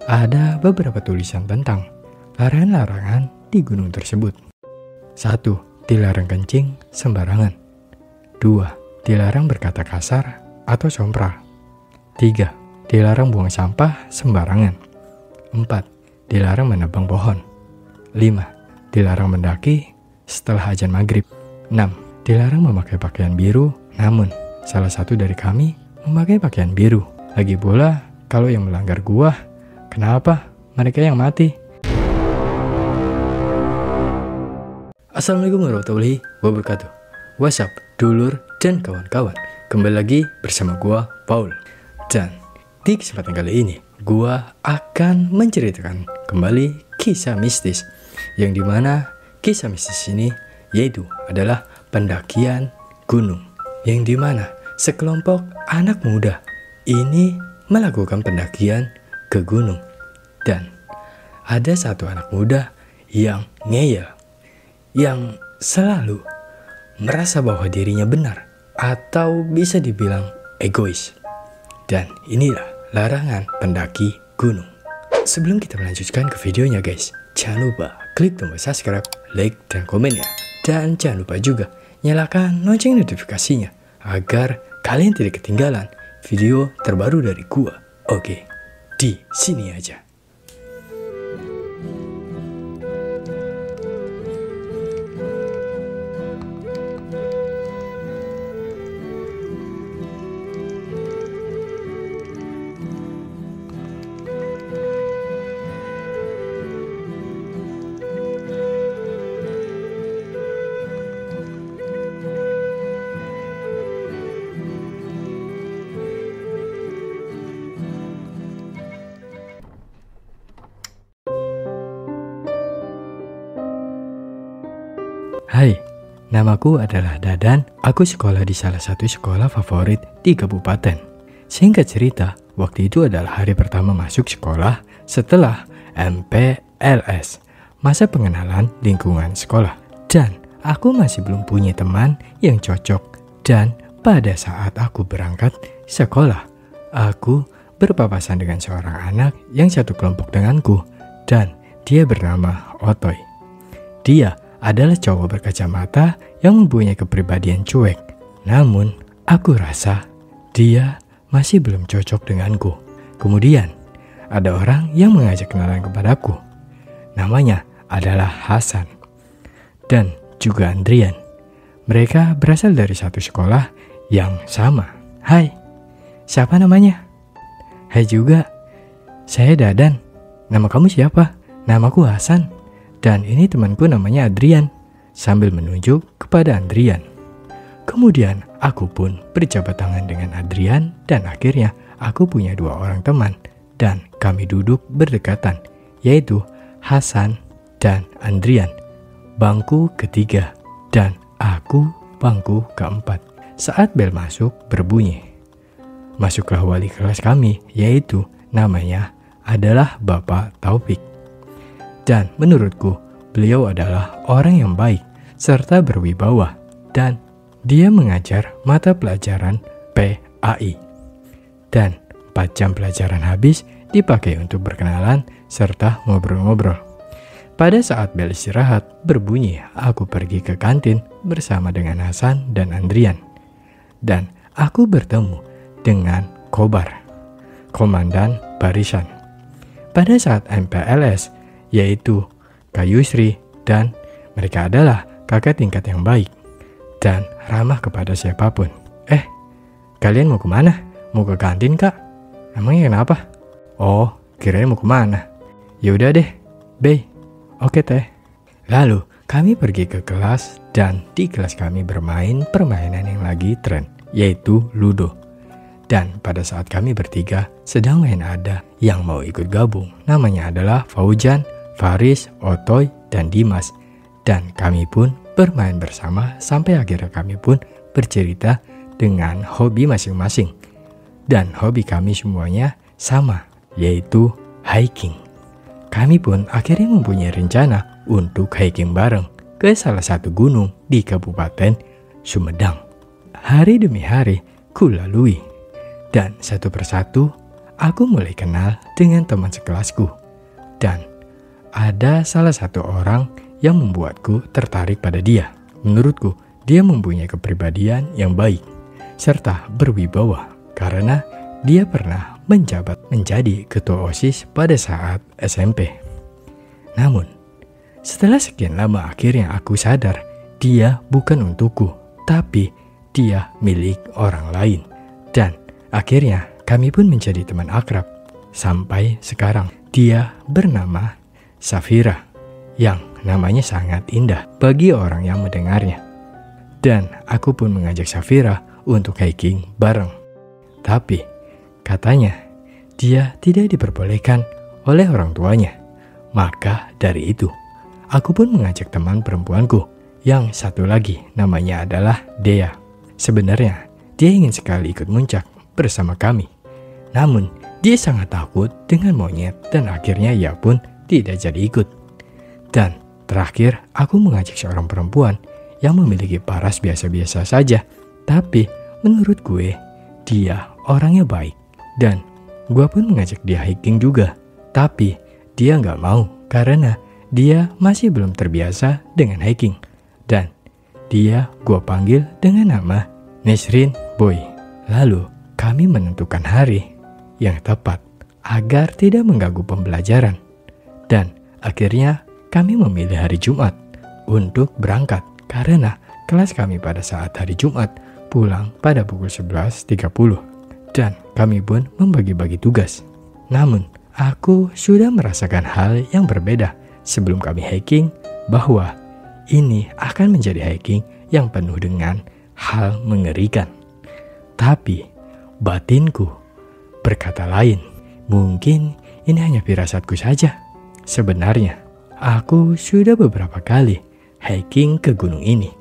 ada beberapa tulisan tentang larangan-larangan di gunung tersebut. 1. Dilarang kencing sembarangan. 2. Dilarang berkata kasar atau sompral. 3. Dilarang buang sampah sembarangan. 4. Dilarang menebang pohon. 5. Dilarang mendaki setelah azan maghrib. 6. Dilarang memakai pakaian biru, namun salah satu dari kami memakai pakaian biru. Lagi pula, kalau yang melanggar gua, kenapa mereka yang mati? Assalamualaikum warahmatullahi wabarakatuh. What's up, dulur dan kawan-kawan. Kembali lagi bersama gua, Paul. Dan di kesempatan kali ini, gua akan menceritakan kembali kisah mistis. Yang dimana kisah mistis ini yaitu adalah pendakian gunung. Yang dimana sekelompok anak muda ini melakukan pendakian ke gunung. Dan ada satu anak muda yang ngeyel, yang selalu merasa bahwa dirinya benar atau bisa dibilang egois. Dan inilah larangan pendaki gunung. Sebelum kita melanjutkan ke videonya guys, jangan lupa klik tombol subscribe, like, dan komennya. Dan jangan lupa juga nyalakan lonceng notifikasinya agar kalian tidak ketinggalan video terbaru dari gua. Oke, di sini aja. Hai, namaku adalah Dadan. Aku sekolah di salah satu sekolah favorit di kabupaten. Singkat cerita, waktu itu adalah hari pertama masuk sekolah setelah MPLS, masa pengenalan lingkungan sekolah. Dan aku masih belum punya teman yang cocok. Dan pada saat aku berangkat sekolah, aku berpapasan dengan seorang anak yang satu kelompok denganku. Dan dia bernama Otoy. Dia adalah cowok berkacamata yang mempunyai kepribadian cuek. Namun, aku rasa dia masih belum cocok denganku. Kemudian, ada orang yang mengajak kenalan kepadaku. Namanya adalah Hasan dan juga Andrian. Mereka berasal dari satu sekolah yang sama. Hai, siapa namanya? Hai juga, saya Dadan. Nama kamu siapa? Namaku Hasan. Dan ini temanku namanya Adrian, sambil menunjuk kepada Andrian. Kemudian aku pun berjabat tangan dengan Adrian dan akhirnya aku punya dua orang teman dan kami duduk berdekatan, yaitu Hasan dan Andrian, bangku ketiga dan aku bangku keempat. Saat bel masuk berbunyi, masuklah wali kelas kami, yaitu namanya adalah Bapak Taufik. Dan menurutku, beliau adalah orang yang baik serta berwibawa dan dia mengajar mata pelajaran PAI. Dan 4 jam pelajaran habis dipakai untuk berkenalan serta ngobrol-ngobrol. Pada saat bel istirahat berbunyi, aku pergi ke kantin bersama dengan Hasan dan Andrian. Dan aku bertemu dengan Kobar, komandan barisan. Pada saat MPLS, yaitu Kak Yusri, dan mereka adalah kakak tingkat yang baik dan ramah kepada siapapun. Kalian mau kemana? Mau ke kantin kak? Emangnya kenapa? Oh, kirain mau kemana? Yaudah deh, Bey. Oke teh. Lalu kami pergi ke kelas dan di kelas kami bermain permainan yang lagi tren, yaitu Ludo. Dan pada saat kami bertiga sedang main, ada yang mau ikut gabung. Namanya adalah Fauzan, Faris, Otoy, dan Dimas. Dan kami pun bermain bersama sampai akhirnya kami pun bercerita dengan hobi masing-masing. Dan hobi kami semuanya sama, yaitu hiking. Kami pun akhirnya mempunyai rencana untuk hiking bareng ke salah satu gunung di Kabupaten Sumedang. Hari demi hari ku lalui. Dan satu persatu aku mulai kenal dengan teman sekelasku. Dan ada salah satu orang yang membuatku tertarik pada dia. Menurutku, dia mempunyai kepribadian yang baik serta berwibawa karena dia pernah menjabat menjadi ketua OSIS pada saat SMP. Namun, setelah sekian lama akhirnya aku sadar dia bukan untukku, tapi dia milik orang lain. Dan akhirnya kami pun menjadi teman akrab sampai sekarang. Dia bernama Safira, yang namanya sangat indah bagi orang yang mendengarnya. Dan aku pun mengajak Safira untuk hiking bareng. Tapi katanya dia tidak diperbolehkan oleh orang tuanya. Maka dari itu, aku pun mengajak teman perempuanku yang satu lagi, namanya adalah Dea. Sebenarnya dia ingin sekali ikut muncak bersama kami. Namun dia sangat takut dengan monyet dan akhirnya ia pun tidak jadi ikut. Dan terakhir aku mengajak seorang perempuan yang memiliki paras biasa-biasa saja. Tapi menurut gue dia orangnya baik. Dan gue pun mengajak dia hiking juga. Tapi dia nggak mau karena dia masih belum terbiasa dengan hiking. Dan dia gue panggil dengan nama Nesrin Boy. Lalu kami menentukan hari yang tepat agar tidak mengganggu pembelajaran. Dan akhirnya kami memilih hari Jumat untuk berangkat karena kelas kami pada saat hari Jumat pulang pada pukul 11.30. Dan kami pun membagi-bagi tugas. Namun aku sudah merasakan hal yang berbeda sebelum kami hiking, bahwa ini akan menjadi hiking yang penuh dengan hal mengerikan. Tapi batinku berkata lain. Mungkin ini hanya firasatku saja. Sebenarnya aku sudah beberapa kali hiking ke gunung ini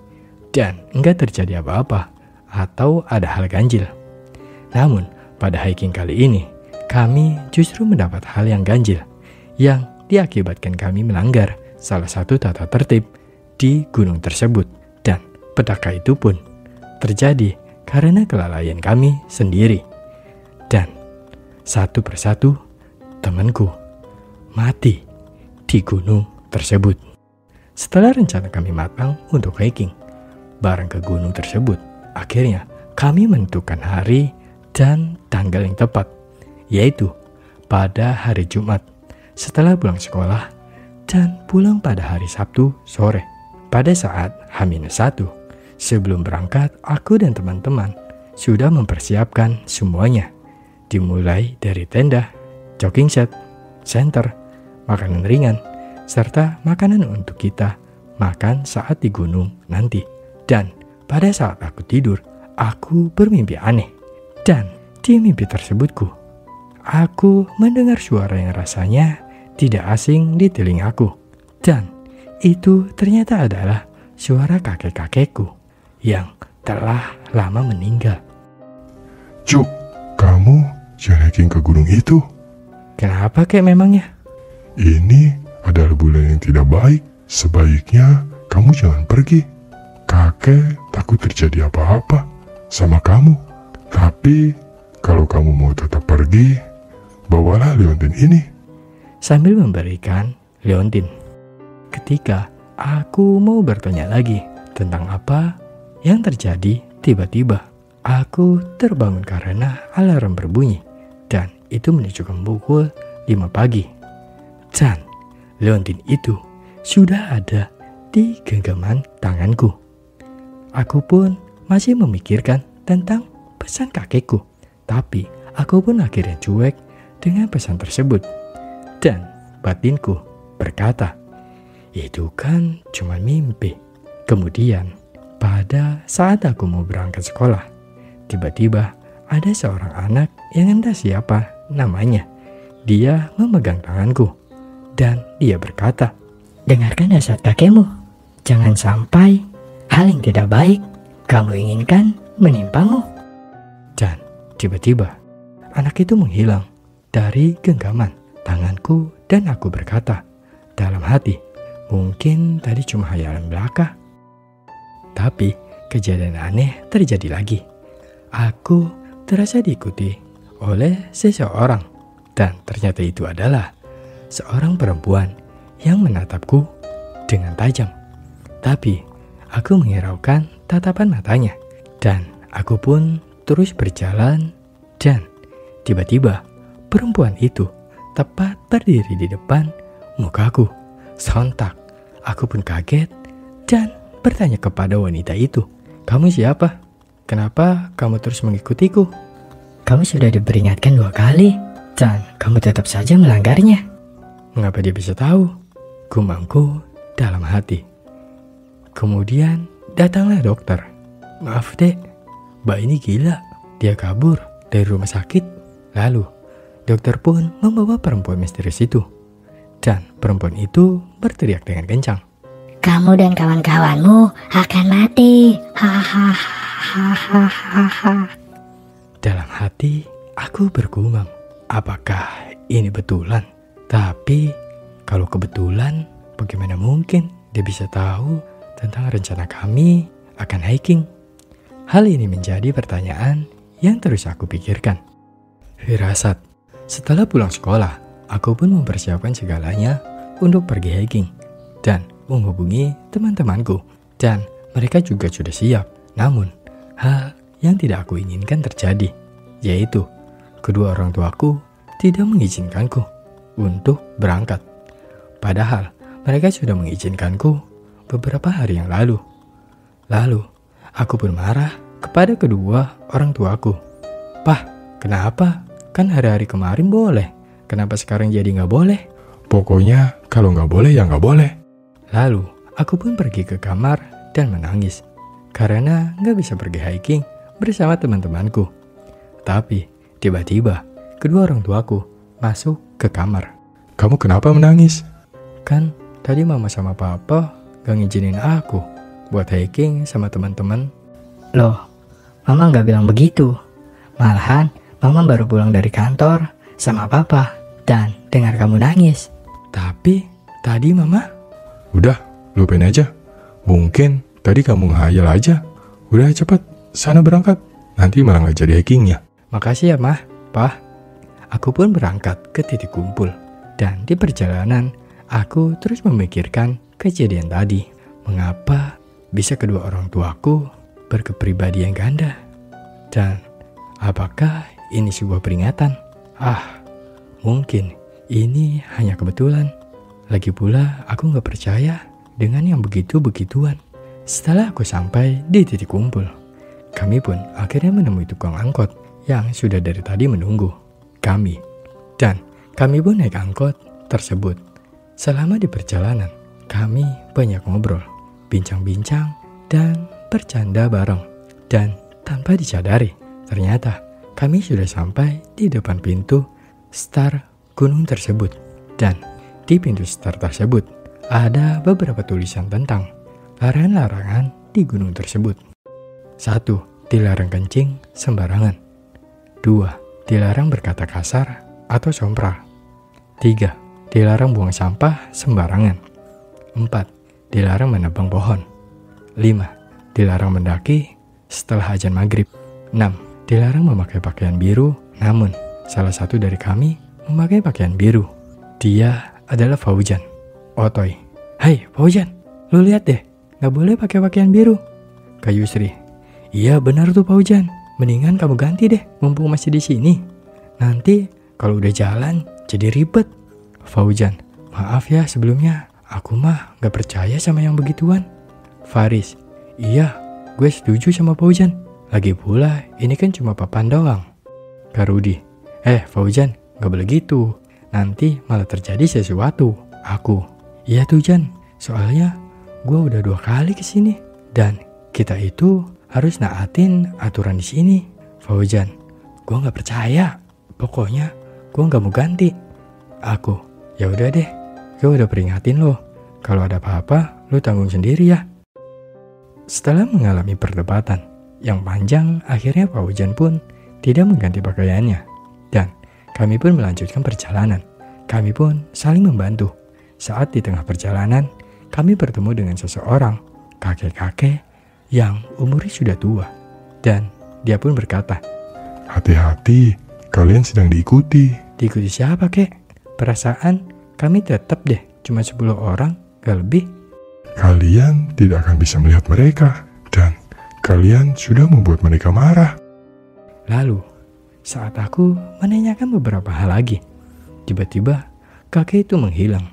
dan enggak terjadi apa-apa atau ada hal ganjil. Namun pada hiking kali ini kami justru mendapat hal yang ganjil yang diakibatkan kami melanggar salah satu tata tertib di gunung tersebut. Dan petaka itu pun terjadi karena kelalaian kami sendiri. Dan satu persatu temanku mati di gunung tersebut. Setelah rencana kami matang untuk hiking bareng ke gunung tersebut, akhirnya kami menentukan hari dan tanggal yang tepat, yaitu pada hari Jumat setelah pulang sekolah dan pulang pada hari Sabtu sore. Pada saat H-1 sebelum berangkat, aku dan teman-teman sudah mempersiapkan semuanya, dimulai dari tenda, jogging set, senter, makanan ringan, serta makanan untuk kita makan saat di gunung nanti. Dan pada saat aku tidur, aku bermimpi aneh. Dan di mimpi tersebutku, aku mendengar suara yang rasanya tidak asing di telingaku. Dan itu ternyata adalah suara kakek-kakekku yang telah lama meninggal. Cuk, kamu jangan hiking ke gunung itu. Kenapa kek memangnya? Ini adalah bulan yang tidak baik. Sebaiknya kamu jangan pergi. Kakek takut terjadi apa-apa sama kamu. Tapi kalau kamu mau tetap pergi, bawalah leontin ini. Sambil memberikan leontin. Ketika aku mau bertanya lagi tentang apa yang terjadi, tiba-tiba aku terbangun karena alarm berbunyi. Dan itu menunjukkan pukul 5 pagi. Dan leontin itu sudah ada di genggaman tanganku. Aku pun masih memikirkan tentang pesan kakekku. Tapi aku pun akhirnya cuek dengan pesan tersebut. Dan batinku berkata, itu kan cuma mimpi. Kemudian pada saat aku mau berangkat sekolah, tiba-tiba ada seorang anak yang entah siapa namanya. Dia memegang tanganku. Dan dia berkata, dengarkan nasihat kakekmu. Jangan sampai hal yang tidak baik kamu inginkan menimpamu. Dan tiba-tiba anak itu menghilang dari genggaman tanganku dan aku berkata dalam hati, mungkin tadi cuma hayalan belaka. Tapi kejadian aneh terjadi lagi. Aku terasa diikuti oleh seseorang Dan ternyata itu adalah seorang perempuan yang menatapku dengan tajam. Tapi aku menghiraukan tatapan matanya. Dan aku pun terus berjalan. Dan tiba-tiba perempuan itu tepat berdiri di depan mukaku. Sontak aku pun kaget dan bertanya kepada wanita itu, "Kamu siapa? Kenapa kamu terus mengikutiku?" Kamu sudah diperingatkan 2 kali, dan kamu tetap saja melanggarnya. Mengapa dia bisa tahu? Gumamku dalam hati. Kemudian datanglah dokter. "Maaf dek, mbak ini gila. Dia kabur dari rumah sakit." Lalu dokter pun membawa perempuan misterius itu. Dan perempuan itu berteriak dengan kencang, "Kamu dan kawan-kawanmu akan mati. Hahaha." Dalam hati aku bergumam, apakah ini betulan? Tapi kalau kebetulan, bagaimana mungkin dia bisa tahu tentang rencana kami akan hiking? Hal ini menjadi pertanyaan yang terus aku pikirkan. Firasat. Setelah pulang sekolah, aku pun mempersiapkan segalanya untuk pergi hiking dan menghubungi teman-temanku. Dan mereka juga sudah siap. Namun, hal yang tidak aku inginkan terjadi, yaitu kedua orang tuaku tidak mengizinkanku untuk berangkat. Padahal mereka sudah mengizinkanku beberapa hari yang lalu. Lalu, aku pun marah kepada kedua orang tuaku. "Pah, kenapa? Kan hari-hari kemarin boleh. Kenapa sekarang jadi nggak boleh?" Pokoknya kalau nggak boleh ya nggak boleh. Lalu, aku pun pergi ke kamar dan menangis karena nggak bisa pergi hiking bersama teman-temanku. Tapi tiba-tiba kedua orang tuaku masuk ke kamar. Kamu kenapa menangis? "Kan tadi mama sama papa gak ngizinin aku buat hiking sama teman-teman." Loh, mama nggak bilang begitu. Malahan, mama baru pulang dari kantor sama papa dan dengar kamu nangis. "Tapi tadi mama..." Udah, lupain aja. Mungkin tadi kamu ngehayal aja. Udah cepet, sana berangkat. Nanti malah nggak jadi hikingnya. "Makasih ya mah, pah." Aku pun berangkat ke titik kumpul. Dan di perjalanan, aku terus memikirkan kejadian tadi. Mengapa bisa kedua orang tuaku berkepribadian ganda? Dan apakah ini sebuah peringatan? Mungkin ini hanya kebetulan. Lagi pula aku gak percaya dengan yang begitu-begituan. Setelah aku sampai di titik kumpul, kami pun akhirnya menemui tukang angkot yang sudah dari tadi menunggu kami. Dan kami pun naik angkot tersebut. Selama di perjalanan, kami banyak ngobrol, bincang-bincang, dan bercanda bareng. Dan tanpa disadari, ternyata kami sudah sampai di depan pintu star gunung tersebut. Dan di pintu star tersebut ada beberapa tulisan tentang larangan-larangan di gunung tersebut. 1. Dilarang kencing sembarangan. 2. Dilarang berkata kasar atau sompral. 3. Dilarang buang sampah sembarangan. 4. Dilarang menebang pohon. 5. Dilarang mendaki setelah azan maghrib. 6. Dilarang memakai pakaian biru. Namun, salah satu dari kami memakai pakaian biru. Dia adalah Fauzan. Otoy, "Hai Fauzan, lu lihat deh, gak boleh pakai pakaian biru." Kak Yusri, "Iya benar tuh Fauzan, mendingan kamu ganti deh, mumpung masih di sini. Nanti kalau udah jalan jadi ribet." Fauzan, "Maaf ya sebelumnya, aku mah gak percaya sama yang begituan." Faris, "Iya, gue setuju sama Fauzan. Lagi pula ini kan cuma papan doang." Kak Rudi, Fauzan, gak boleh gitu, nanti malah terjadi sesuatu." Aku, "Iya tuh Jan, soalnya gue udah 2 kali kesini dan kita itu harus naatin aturan di sini." Fauzan, "Gue gak percaya, pokoknya gue gak mau ganti." Aku, "Ya udah deh, gue udah peringatin lo. Kalau ada apa-apa, lo tanggung sendiri ya." Setelah mengalami perdebatan yang panjang, akhirnya Fauzan pun tidak mengganti pakaiannya. Dan kami pun melanjutkan perjalanan. Kami pun saling membantu. Saat di tengah perjalanan, kami bertemu dengan seseorang, kakek-kakek yang umurnya sudah tua. Dan dia pun berkata, "Hati-hati, kalian sedang diikuti. Diikuti siapa kek? Perasaan kami tetap deh cuma 10 orang, gak lebih. Kalian tidak akan bisa melihat mereka, dan kalian sudah membuat mereka marah. Lalu, saat aku menanyakan beberapa hal lagi, tiba-tiba kakek itu menghilang.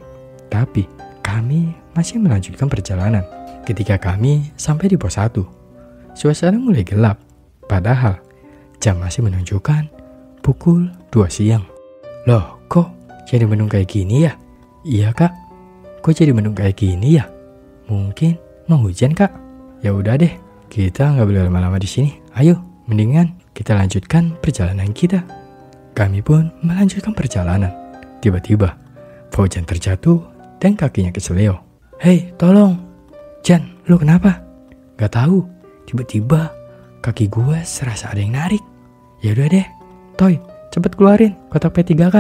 Tapi kami masih melanjutkan perjalanan. Ketika kami sampai di pos 1, suasana mulai gelap. Padahal jam masih menunjukkan pukul 2 siang. Loh, kok jadi mendung kayak gini ya? Iya kak, kok jadi mendung kayak gini ya? Mungkin mau hujan kak. Ya udah deh, kita nggak boleh lama-lama di sini. Ayo, mendingan kita lanjutkan perjalanan kita. Kami pun melanjutkan perjalanan. Tiba-tiba Fauzan terjatuh dan kakinya keseleo. Hei, tolong, Jan, lu kenapa? Gak tahu. Tiba-tiba kaki gue serasa ada yang narik. Ya udah deh, Toy, cepet keluarin kotak P3K.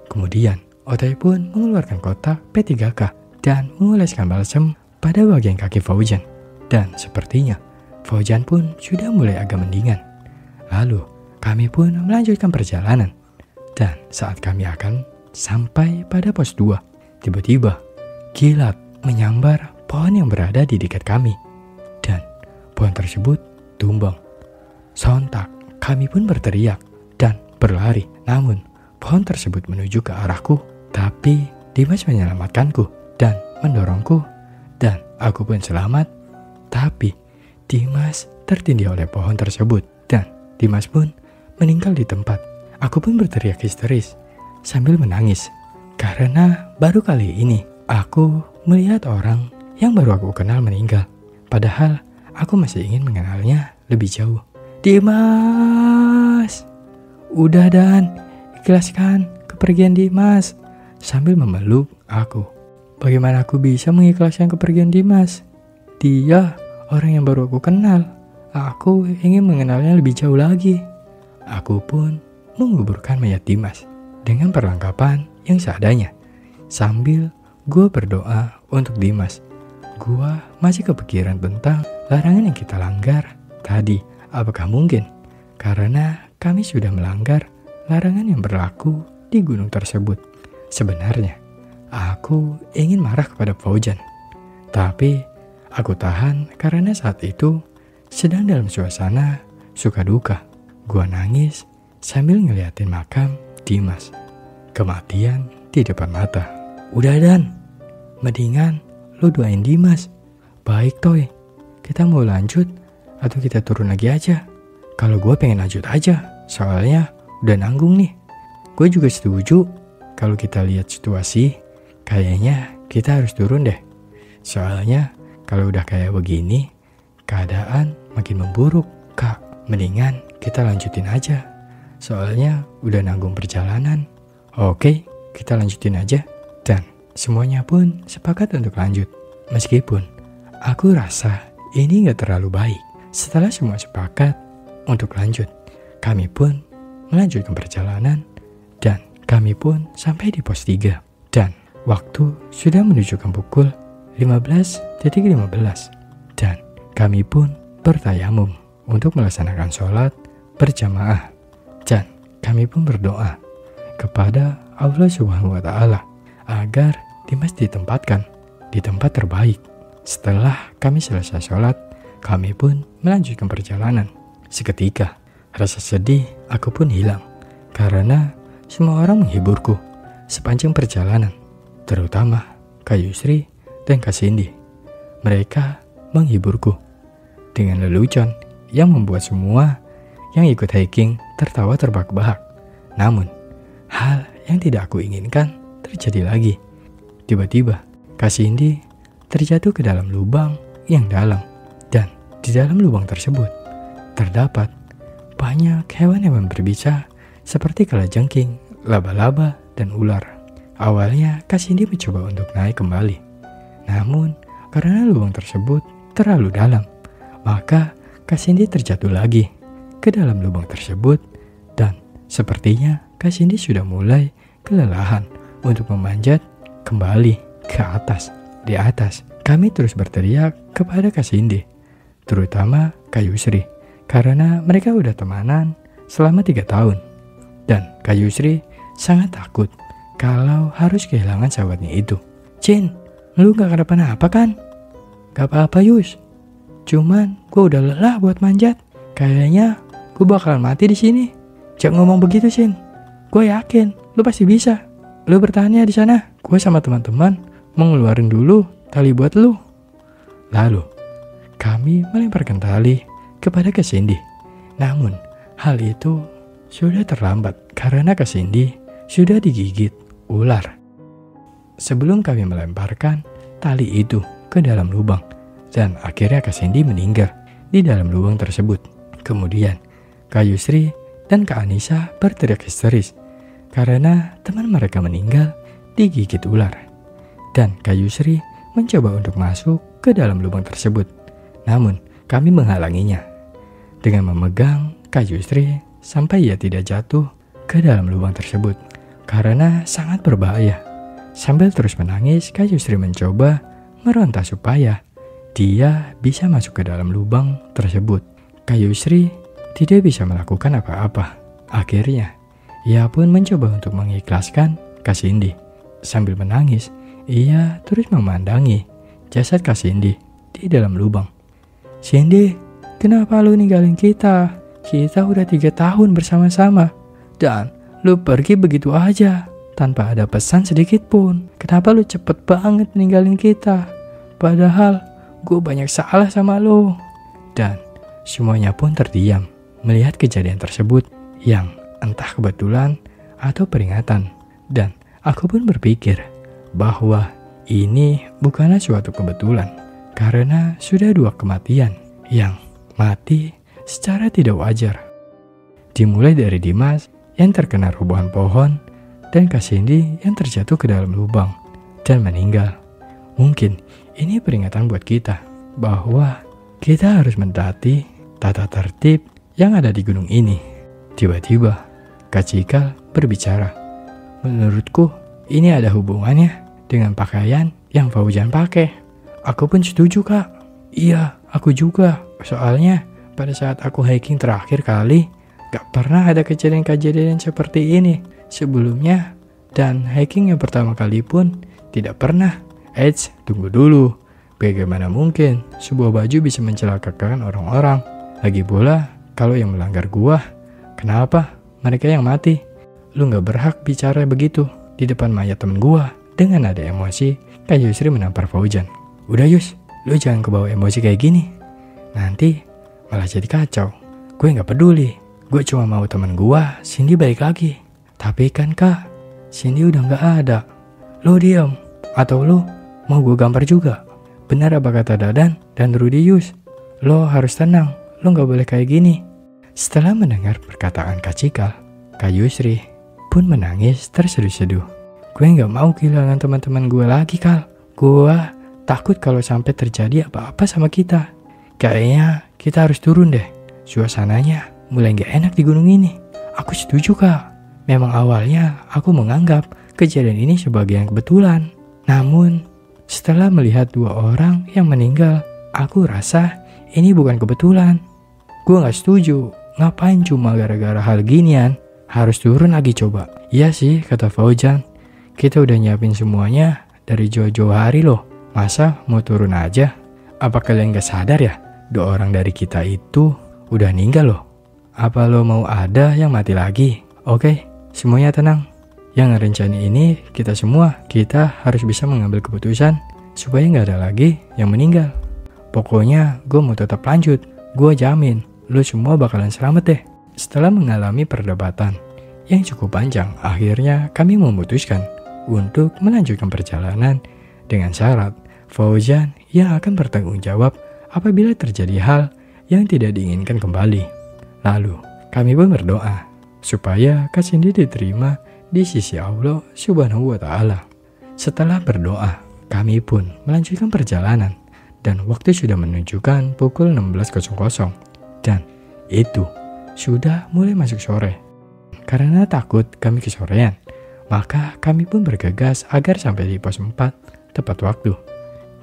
Kemudian Otoy pun mengeluarkan kotak P3K dan mengoleskan balsam pada bagian kaki Fauzan. Dan sepertinya Fauzan pun sudah mulai agak mendingan. Lalu kami pun melanjutkan perjalanan. Dan saat kami akan sampai pada pos 2, tiba-tiba kilat menyambar pohon yang berada di dekat kami. Dan pohon tersebut tumbang. Sontak kami pun berteriak dan berlari. Namun pohon tersebut menuju ke arahku. Tapi Dimas menyelamatkanku dan mendorongku. Dan aku pun selamat. Tapi Dimas tertindih oleh pohon tersebut. Dan Dimas pun meninggal di tempat. Aku pun berteriak histeris sambil menangis. Karena baru kali ini aku melihat orang yang baru aku kenal meninggal. Padahal aku masih ingin mengenalnya lebih jauh. Dimas! Udah Dan, ikhlaskan kepergian Dimas. Sambil memeluk aku. Bagaimana aku bisa mengikhlaskan kepergian Dimas? Dia orang yang baru aku kenal. Aku ingin mengenalnya lebih jauh lagi. Aku pun menguburkan mayat Dimas dengan perlengkapan yang seadanya. Sambil gue berdoa untuk Dimas. Gue masih kepikiran tentang larangan yang kita langgar tadi. Apakah mungkin karena kami sudah melanggar larangan yang berlaku di gunung tersebut? Sebenarnya aku ingin marah kepada Fauzan, tapi aku tahan karena saat itu sedang dalam suasana suka duka. Gua nangis sambil ngeliatin makam Dimas. Kematian di depan mata. Udah Dan, mendingan lu doain Dimas. Baik Toy, kita mau lanjut atau kita turun lagi aja? Kalau gue pengen lanjut aja, soalnya udah nanggung nih. Gue juga setuju. Kalau kita lihat situasi, kayaknya kita harus turun deh. Soalnya kalau udah kayak begini, keadaan makin memburuk. Kak, mendingan kita lanjutin aja. Soalnya udah nanggung perjalanan. Oke, kita lanjutin aja. Dan semuanya pun sepakat untuk lanjut. Meskipun aku rasa ini gak terlalu baik. Setelah semua sepakat untuk lanjut, kami pun melanjutkan perjalanan. Dan kami pun sampai di pos 3. Dan waktu sudah menunjukkan pukul 15.15. Dan kami pun bertayamum untuk melaksanakan sholat berjamaah. Dan kami pun berdoa kepada Allah Subhanahu wa Ta'ala agar Dimas ditempatkan di tempat terbaik. Setelah kami selesai sholat, kami pun melanjutkan perjalanan. Seketika rasa sedih aku pun hilang karena semua orang menghiburku sepanjang perjalanan, terutama Kak Yusri dan Kak Cindy. Mereka menghiburku dengan lelucon yang membuat semua yang ikut hiking tertawa terbahak-bahak. Namun, hal yang tidak aku inginkan terjadi lagi. Tiba-tiba, Kak Cindy terjatuh ke dalam lubang yang dalam. Dan di dalam lubang tersebut, terdapat banyak hewan-hewan berbisa seperti kalajengking, laba-laba, dan ular. Awalnya, Kak Cindy mencoba untuk naik kembali. Namun, karena lubang tersebut terlalu dalam, maka Kak Cindy terjatuh lagi ke dalam lubang tersebut. Dan sepertinya Kak Cindy sudah mulai kelelahan untuk memanjat kembali ke atas. Di atas, kami terus berteriak kepada Kak Cindy, terutama Kak Yusri, karena mereka udah temanan selama 3 tahun. Dan Kak Yusri sangat takut kalau harus kehilangan sahabatnya itu. Cin, lu gak kenapa-napa kan? Gak apa-apa Yus, cuman gue udah lelah buat manjat. Kayaknya gue bakalan mati di sini. Jangan ngomong begitu Cin, gue yakin lu pasti bisa. Lu bertahan ya di sana. Gue sama teman-teman mau ngeluarin dulu tali buat lu. Lalu kami melemparkan tali kepada Kak Cindy. Namun hal itu sudah terlambat karena Kak Cindy sudah digigit ular. Sebelum kami melemparkan tali itu ke dalam lubang, dan akhirnya Kak Cindy meninggal di dalam lubang tersebut. Kemudian Kak Yusri dan Kak Anissa berteriak histeris karena teman mereka meninggal digigit ular. Dan Kak Yusri mencoba untuk masuk ke dalam lubang tersebut. Namun kami menghalanginya dengan memegang Kak Yusri sampai ia tidak jatuh ke dalam lubang tersebut karena sangat berbahaya. Sambil terus menangis, Kak Yusri mencoba meronta supaya dia bisa masuk ke dalam lubang tersebut. Kak Yusri tidak bisa melakukan apa-apa. Akhirnya ia pun mencoba untuk mengikhlaskan Kak Cindy. Sambil menangis, ia terus memandangi jasad Kak Cindy di dalam lubang. Cindy, kenapa lu ninggalin kita? Kita udah 3 tahun bersama-sama. Dan lu pergi begitu aja, tanpa ada pesan sedikit pun. Kenapa lu cepet banget ninggalin kita? Padahal gue banyak salah sama lu. Dan semuanya pun terdiam melihat kejadian tersebut yang entah kebetulan atau peringatan. Dan aku pun berpikir bahwa ini bukanlah suatu kebetulan, karena sudah 2 kematian yang mati secara tidak wajar. Dimulai dari Dimas yang terkena rubuhan pohon dan Kak Cindy yang terjatuh ke dalam lubang dan meninggal. Mungkin ini peringatan buat kita bahwa kita harus mentaati tata tertib yang ada di gunung ini. Tiba-tiba Kak Cikal berbicara. Menurutku ini ada hubungannya dengan pakaian yang Fauzan pakai. Aku pun setuju Kak. Iya, aku juga. Soalnya pada saat aku hiking terakhir kali, gak pernah ada kejadian-kejadian seperti ini sebelumnya. Dan hiking yang pertama kali pun tidak pernah. Eits, tunggu dulu. Bagaimana mungkin sebuah baju bisa mencelakakan orang-orang? Lagi pula, kalau yang melanggar gua, kenapa mereka yang mati? Lu gak berhak bicara begitu di depan mayat temen gua. Dengan ada emosi, Kak Yusri menampar Fauzan. Udah Yus, lu jangan kebawa emosi kayak gini. Nanti malah jadi kacau. Gue gak peduli. Gue cuma mau temen gua, Cindy balik lagi. Tapi kan Kak, Cindy udah gak ada. Lu diam. Atau lu mau gue gampar juga? Benar apa kata Dadan dan Rudy Yus? Lo harus tenang. Lo gak boleh kayak gini. Setelah mendengar perkataan Kak Cikal, Kak Yusri pun menangis terseduh-seduh. Gue gak mau kehilangan teman-teman gue lagi Kal. Gue takut kalau sampai terjadi apa-apa sama kita. Kayaknya kita harus turun deh. Suasananya mulai gak enak di gunung ini. Aku setuju Kak. Memang awalnya aku menganggap kejadian ini sebagai yang kebetulan. Namun setelah melihat 2 orang yang meninggal, aku rasa ini bukan kebetulan. Gue gak setuju. Ngapain cuma gara-gara hal ginian harus turun lagi coba? Iya sih kata Fauzan. Kita udah nyiapin semuanya dari jauh-jauh hari loh. Masa mau turun aja? Apa kalian gak sadar ya? 2 orang dari kita itu udah meninggal loh. Apa lo mau ada yang mati lagi? Oke, semuanya tenang. Yang rencana ini kita harus bisa mengambil keputusan supaya gak ada lagi yang meninggal. Pokoknya gue mau tetap lanjut. Gue jamin lo semua bakalan selamat deh. Setelah mengalami perdebatan yang cukup panjang, akhirnya kami memutuskan untuk melanjutkan perjalanan dengan syarat Fauzan yang akan bertanggung jawab apabila terjadi hal yang tidak diinginkan kembali. Lalu kami pun berdoa supaya Kak Cindy diterima di sisi Allah Subhanahu wa Ta'ala. Setelah berdoa, kami pun melanjutkan perjalanan dan waktu sudah menunjukkan pukul 16.00 dan itu sudah mulai masuk sore. Karena takut kami kesorean, maka kami pun bergegas agar sampai di pos 4 tepat waktu.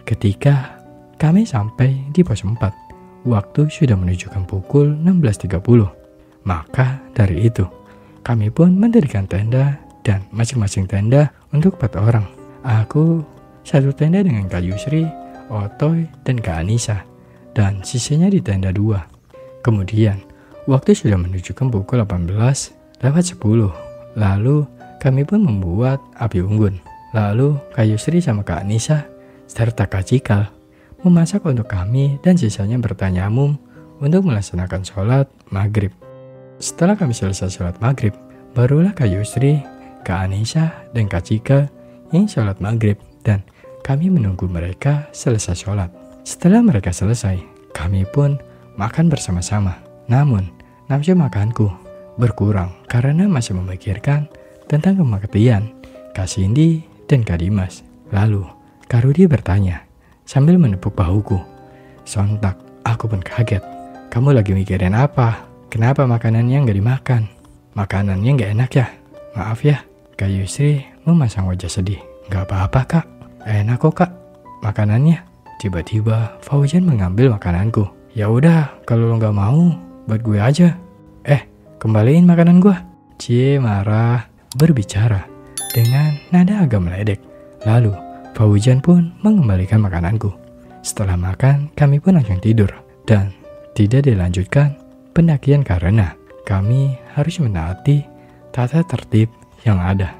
Ketika kami sampai di pos 4, waktu sudah menunjukkan pukul 16.30. Maka dari itu, kami pun mendirikan tenda dan masing-masing tenda untuk 4 orang. Aku satu tenda dengan Kak Yusri, Otoy, dan Kak Anissa, dan sisanya di tenda 2. Kemudian, waktu sudah menunjukkan pukul 18:10. Lalu, kami pun membuat api unggun. Lalu, Kak Yusri sama Kak Anissa, serta Kak Cikal, memasak untuk kami dan sisanya bertanyamum untuk melaksanakan sholat maghrib. Setelah kami selesai sholat maghrib, barulah Kak Yusri, Kak Anissa, dan Kak Cikal yang sholat maghrib dan kami menunggu mereka selesai sholat. Setelah mereka selesai, kami pun makan bersama-sama. Namun, nafsu makanku berkurang karena masih memikirkan tentang kematian Kak Cindy dan Kak Dimas. Lalu, Kak Rudi bertanya sambil menepuk bahuku. Sontak, aku pun kaget. Kamu lagi mikirin apa? Kenapa makanannya nggak dimakan? Makanannya nggak enak ya? Maaf ya. Kak Yusri memasang wajah sedih. Nggak apa-apa kak, enak kok kak makanannya. Tiba-tiba Fauzan mengambil makananku. Ya udah, kalau lo nggak mau, buat gue aja. Kembaliin makanan gue. Cie marah berbicara dengan nada agak meledek. Lalu Fauzan pun mengembalikan makananku. Setelah makan, kami pun langsung tidur dan tidak dilanjutkan pendakian karena kami harus menaati tata tertib yang ada.